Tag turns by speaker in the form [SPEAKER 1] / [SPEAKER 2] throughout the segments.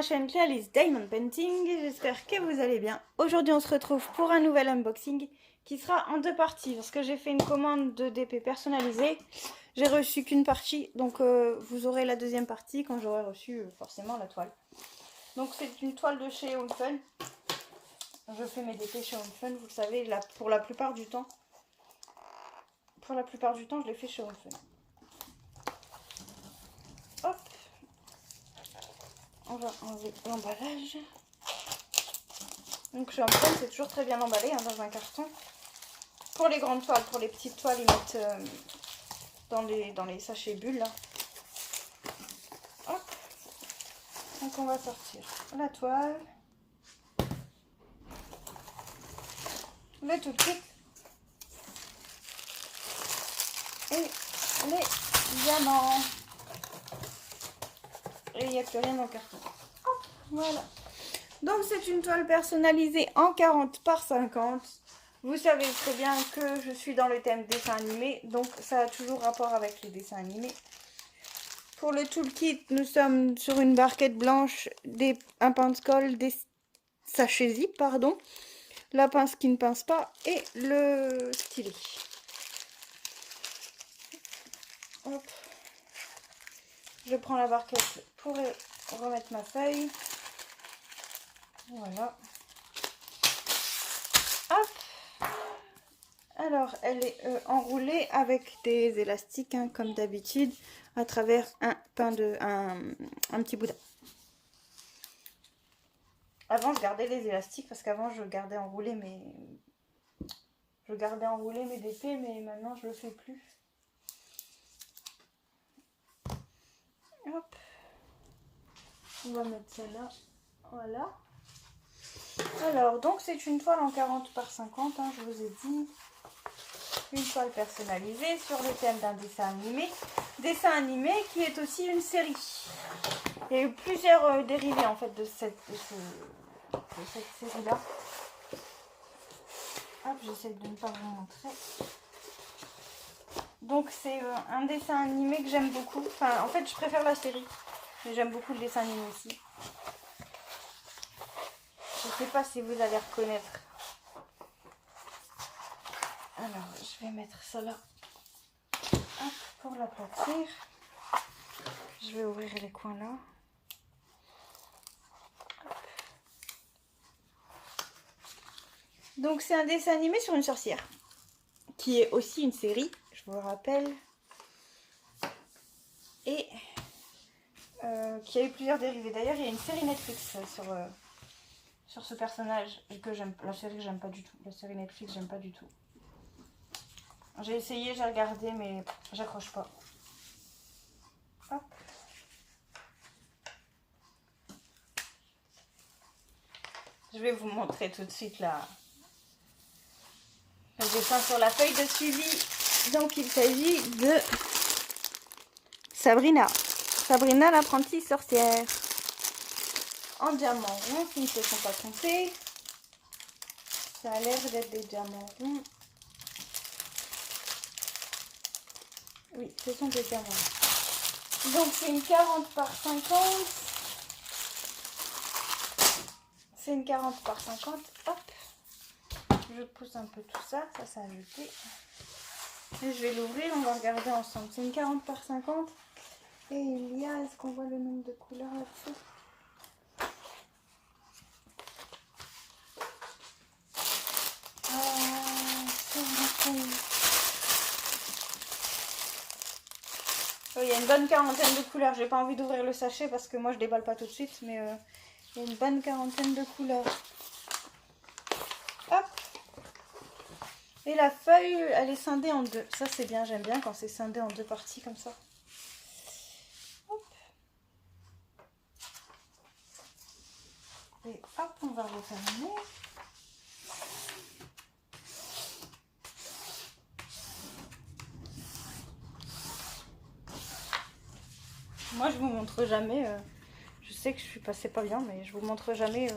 [SPEAKER 1] ma chaîne Clarisse Diamond Painting, j'espère que vous allez bien. Aujourd'hui on se retrouve pour un nouvel unboxing qui sera en deux parties parce que j'ai fait une commande de DP personnalisée. J'ai reçu qu'une partie, donc vous aurez la deuxième partie quand j'aurai reçu forcément la toile. Donc c'est une toile de chez Home Fun. Je fais mes DP chez Home Fun, vous le savez, pour la plupart du temps. Pour la plupart du temps je les fais chez Home Fun. Hop. On va enlever l'emballage. Donc chez Home Fun, c'est toujours très bien emballé hein, dans un carton. Pour les grandes toiles, pour les petites toiles, ils mettent dans les sachets bulles. Là. Hop. Donc on va sortir la toile. Le tout kit. Et les diamants. Et il n'y a plus rien dans le carton. Hop, voilà. Donc c'est une toile personnalisée en 40 par 50. Vous savez très bien que je suis dans le thème dessin animé. Donc ça a toujours rapport avec les dessins animés. Pour le toolkit, nous sommes sur une barquette blanche, un pince-colle, des sachets zip, pardon. La pince qui ne pince pas et le stylet. Hop. Je prends la barquette pour remettre ma feuille. Voilà. Hop. Alors, elle est enroulée avec des élastiques, hein, comme d'habitude, à travers un petit boudin. Avant, je gardais les élastiques parce qu'avant, je gardais enroulé mes DP, mais maintenant, je le fais plus. Hop. On va mettre ça là. Voilà. Alors, donc c'est une toile en 40 par 50, hein, je vous ai dit. Une toile personnalisée sur le thème d'un dessin animé. Dessin animé qui est aussi une série. Il y a eu plusieurs dérivés en fait de cette série-là. Hop, j'essaie de ne pas vous montrer. Donc c'est un dessin animé que j'aime beaucoup. Enfin, en fait, je préfère la série. Mais j'aime beaucoup le dessin animé aussi. Je ne sais pas si vous allez reconnaître. Alors, je vais mettre ça là. Hop, pour l'aplatir. Je vais ouvrir les coins là. Hop. Donc, c'est un dessin animé sur une sorcière. Qui est aussi une série, je vous le rappelle. Et qui a eu plusieurs dérivés. D'ailleurs, il y a une série Netflix sur ce personnage que j'aime. La série que j'aime pas du tout. La série Netflix, j'aime pas du tout. J'ai essayé, j'ai regardé, mais j'accroche pas. Hop. Je vais vous montrer tout de suite là. Le dessin sur la feuille de suivi. Donc il s'agit de Sabrina. Sabrina l'apprentie sorcière. En diamant rond, qui ne se sont pas trompés. Ça a l'air d'être des diamants ronds. Oui, ce sont des diamants. Donc c'est une 40 par 50. C'est une 40 par 50. Hop. Je pousse un peu tout ça. Ça s'est ajouté. Et je vais l'ouvrir. On va regarder ensemble. C'est une 40 par 50. Et il y a... Est-ce qu'on voit le nombre de couleurs là-dessus? Il y a une bonne quarantaine de couleurs. J'ai pas envie d'ouvrir le sachet parce que moi je déballe pas tout de suite, mais il y a une bonne quarantaine de couleurs. Hop. Et la feuille, elle est scindée en deux. Ça c'est bien, j'aime bien quand c'est scindé en deux parties comme ça. Hop. Et hop, on va refermer. Moi je vous montre jamais, je sais que je suis passée pas bien, mais je vous montre jamais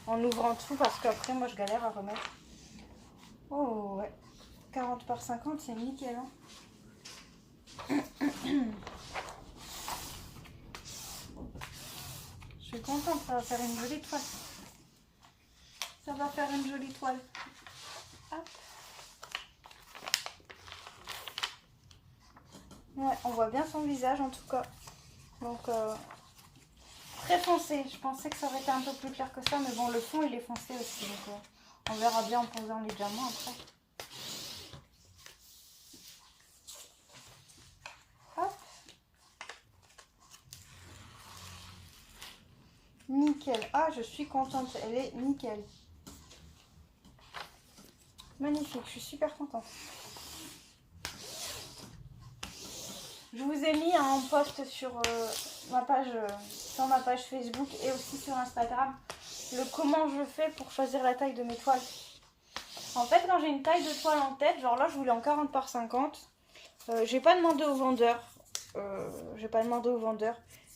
[SPEAKER 1] en ouvrant tout parce qu'après moi je galère à remettre. Oh ouais, 40 par 50 c'est nickel hein. Je vais contente, ça va faire une jolie toile. Ça va faire une jolie toile. Hop. Ouais, on voit bien son visage en tout cas. Donc, très foncé. Je pensais que ça aurait été un peu plus clair que ça, mais bon, le fond il est foncé aussi. Donc, on verra bien en posant les diamants après. Hop. Nickel. Ah, je suis contente. Elle est nickel. Magnifique. Je suis super contente. Je vous ai mis un post sur ma page Facebook et aussi sur Instagram le comment je fais pour choisir la taille de mes toiles. En fait, quand j'ai une taille de toile en tête, genre là je voulais en 40 par 50, j'ai pas demandé au vendeur.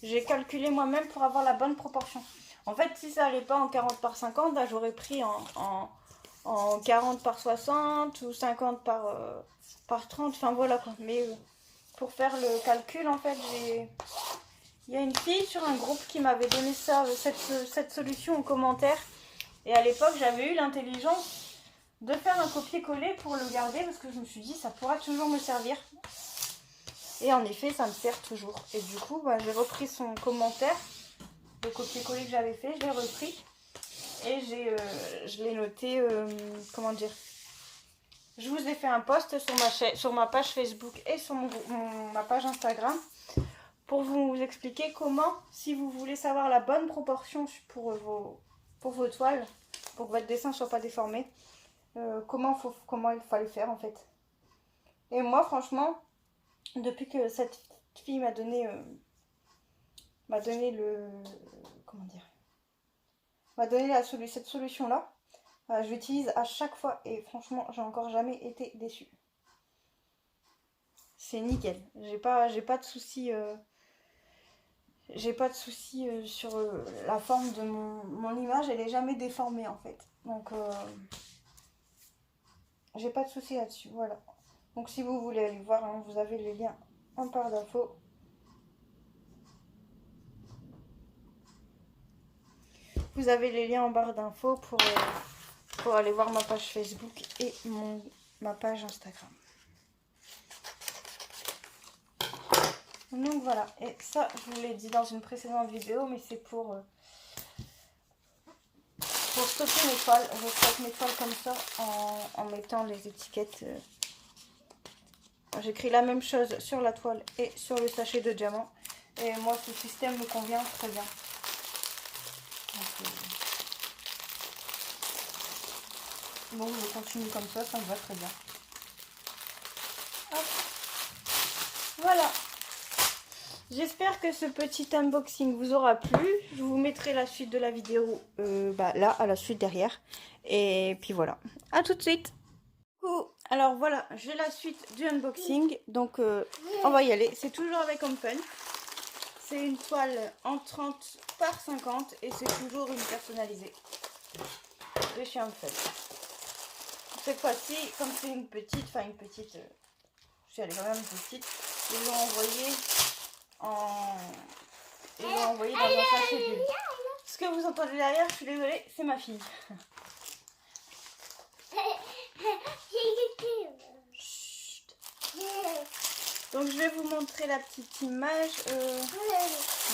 [SPEAKER 1] J'ai calculé moi-même pour avoir la bonne proportion. En fait, si ça allait pas en 40 par 50, bah, j'aurais pris en 40 par 60 ou 50 par 30. Enfin voilà quoi. Mais pour faire le calcul, en fait, il y a une fille sur un groupe qui m'avait donné cette solution en commentaire. Et à l'époque, j'avais eu l'intelligence de faire un copier-coller pour le garder parce que je me suis dit, ça pourra toujours me servir. Et en effet, ça me sert toujours. Et du coup, bah, j'ai repris son commentaire, le copier-coller que j'avais fait, je l'ai repris. Et je l'ai noté, comment dire, je vous ai fait un post sur ma page Facebook et sur ma page Instagram pour vous expliquer comment, si vous voulez savoir la bonne proportion pour vos toiles, pour que votre dessin ne soit pas déformé, comment il fallait faire en fait. Et moi, franchement, depuis que cette fille m'a donné cette solution là, je l'utilise à chaque fois et franchement j'ai encore jamais été déçue. C'est nickel, j'ai pas de soucis sur la forme de mon image, elle est jamais déformée en fait, donc j'ai pas de soucis là-dessus. Voilà, donc si vous voulez aller voir, hein, vous avez les liens en barre d'infos. Vous avez les liens en barre d'infos pour aller voir ma page Facebook et ma page Instagram. Donc voilà, et ça je vous l'ai dit dans une précédente vidéo, mais c'est pour stocker mes toiles. Je stocke mes toiles comme ça en mettant les étiquettes. J'écris la même chose sur la toile et sur le sachet de diamant. Et moi ce système me convient très bien. Donc je continue comme ça me va très bien. Hop. Voilà. J'espère que ce petit unboxing vous aura plu. Je vous mettrai la suite de la vidéo là, à la suite derrière. Et puis voilà. À tout de suite. Alors voilà, j'ai la suite du unboxing. Donc on va y aller. C'est toujours avec Open. C'est une toile en 30 par 50 et c'est toujours une personnalisée de chez Open. Cette fois-ci, comme c'est une petite, si elle est quand même petite, ils l'ont envoyé dans un sachet d'huile. Ce que vous entendez derrière, je suis désolée, c'est ma fille. Chut. Donc je vais vous montrer la petite image.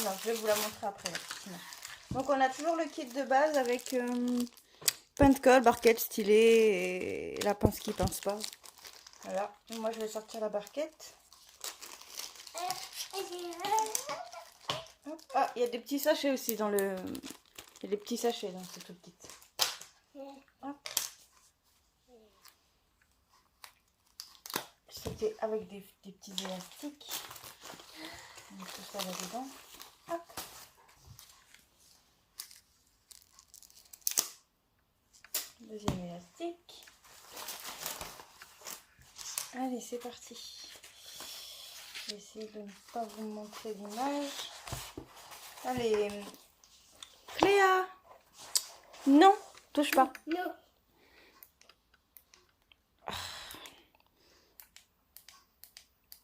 [SPEAKER 1] Non, je vais vous la montrer après la petite image. Donc on a toujours le kit de base avec pain de colle, barquette, stylet et la pince qui pince pas. Voilà, moi je vais sortir la barquette. Ah, il y a des petits sachets aussi dans le... Il y a des petits sachets dans cette petite. Hop. C'était avec des petits élastiques. On met tout ça là-dedans. Hop. Deuxième élastique. Allez, c'est parti. Je vais essayer de ne pas vous montrer l'image. Allez. Cléa. Non, touche pas.
[SPEAKER 2] Non.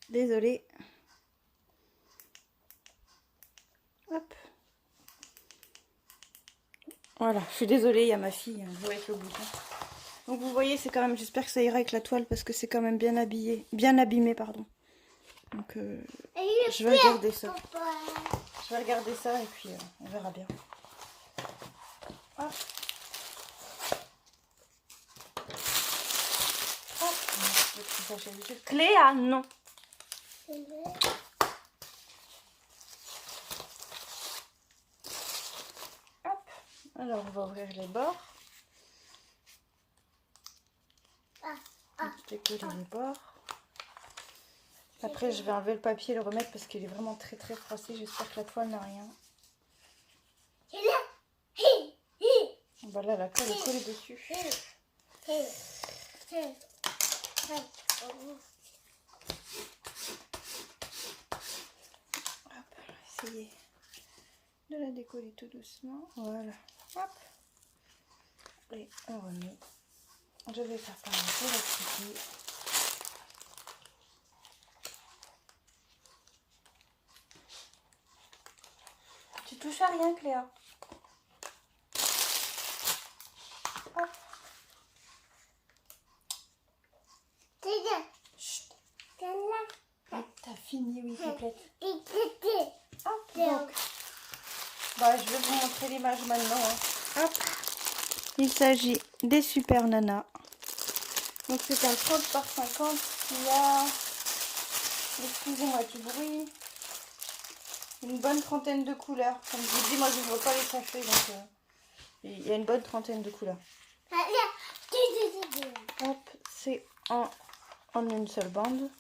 [SPEAKER 1] Désolée. Hop. Voilà, je suis désolée, il y a ma fille, elle joue avec le bouton. Donc vous voyez, c'est quand même, j'espère que ça ira avec la toile parce que c'est quand même bien habillé, bien abîmé, pardon. Donc je vais regarder ça. Je vais regarder ça et puis on verra bien. Hop. Hop. Le petit sachet de sucre. Cléa, non. Hop. Alors on va ouvrir les bords. Décoller les bords. Après je vais enlever le papier et le remettre parce qu'il est vraiment très très froissé. J'espère que la toile n'a rien. Bah là la colle est collée dessus. Hop, on va essayer de la décoller tout doucement. Voilà. Hop. Et on remet. Je vais faire pareil pour la petite. Tu touches à rien, Cléa. Hop. Chut. T'as fini, oui, complète. Hop, donc. Bah, je vais vous montrer l'image maintenant. Hein. Hop. Il s'agit des Super Nana. Donc c'est un 30 par 50 qui a, excusez-moi du bruit, une bonne trentaine de couleurs. Comme je vous dis, moi je ne vois pas les sachets, donc il y a une bonne trentaine de couleurs. Hop, c'est en une seule bande.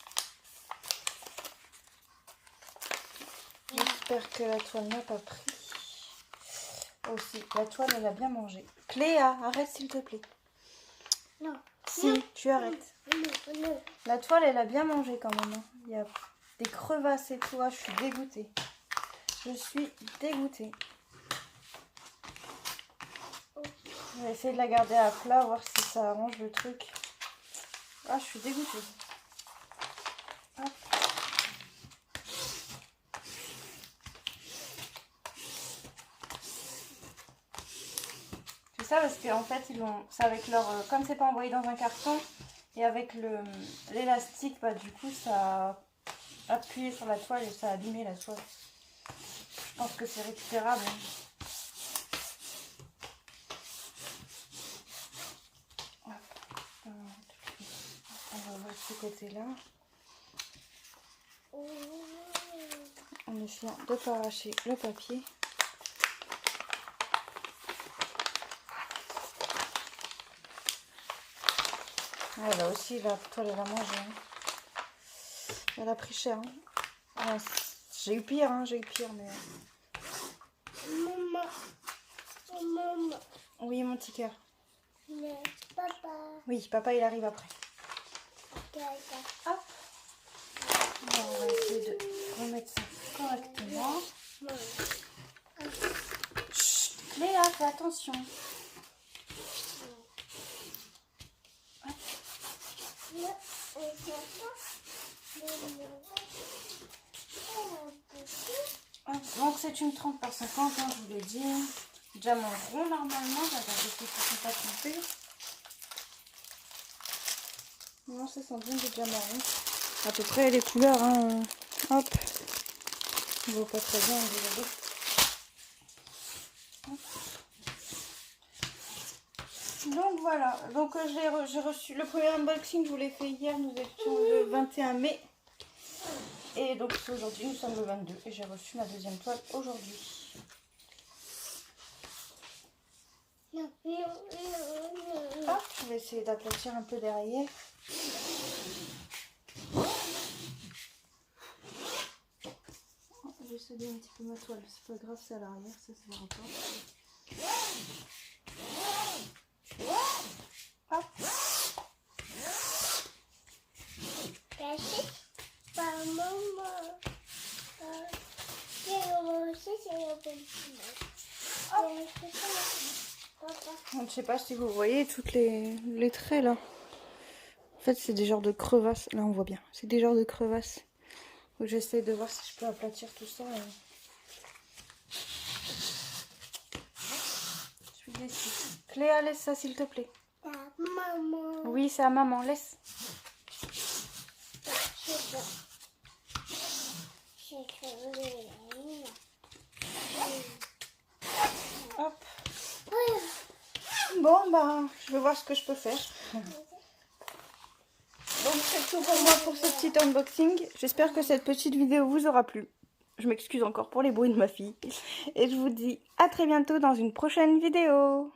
[SPEAKER 1] J'espère que la toile n'a pas pris. Aussi, la toile elle a bien mangé. Cléa, arrête s'il te plaît.
[SPEAKER 2] Non.
[SPEAKER 1] Si, tu arrêtes.
[SPEAKER 2] Non.
[SPEAKER 1] La toile elle a bien mangé quand même. Hein. Il y a des crevasses et tout. Ah, je suis dégoûtée. Je suis dégoûtée. Je vais essayer de la garder à plat, voir si ça arrange le truc. Ah, je suis dégoûtée. Hop. C'est ça parce qu'en fait, ils l'ont. C'est avec leur. Comme c'est pas envoyé dans un carton et avec l'élastique, bah du coup, ça a appuyé sur la toile et ça a abîmé la toile. Je pense que c'est récupérable. On va voir ce côté-là. En essayant de ne pas arracher le papier. Ah, là aussi, la toile, elle a mangé. Hein. Elle a pris cher. Hein. Ah, j'ai eu pire, mais...
[SPEAKER 2] Maman. Maman.
[SPEAKER 1] Oui, mon petit cœur.
[SPEAKER 2] Papa.
[SPEAKER 1] Oui, papa, il arrive après. Hop. Alors, on va essayer de remettre ça correctement. Chut, Léa, fais attention. Donc c'est une 30 par 50, hein, je vous l'ai dit. Diamant rond normalement, je vais regarder si je ne suis pas trompée. Non, c'est Sandrine de diamant rond. À peu près les couleurs, hein. Hop. On voit pas très bien, regardez. Donc voilà, donc j'ai reçu le premier unboxing, je vous l'ai fait hier, nous étions le 21 mai. Et donc aujourd'hui, nous sommes le 22 et j'ai reçu ma deuxième toile aujourd'hui. Hop, je vais essayer d'aplatir un peu derrière. J'ai cédé un petit peu ma toile, c'est pas grave, c'est à l'arrière, ça se verra pas. Hop. Je ne sais pas si vous voyez toutes les traits là. En fait, c'est des genres de crevasses. Là, on voit bien. C'est des genres de crevasses. Donc, j'essaie de voir si je peux aplatir tout ça. Je suis Cléa, laisse ça s'il te plaît.
[SPEAKER 2] Ta maman.
[SPEAKER 1] Oui, c'est à maman, laisse. Hop. Bon, bah, je vais voir ce que je peux faire. Donc, c'est tout pour moi pour ce petit unboxing. J'espère que cette petite vidéo vous aura plu. Je m'excuse encore pour les bruits de ma fille. Et je vous dis à très bientôt dans une prochaine vidéo.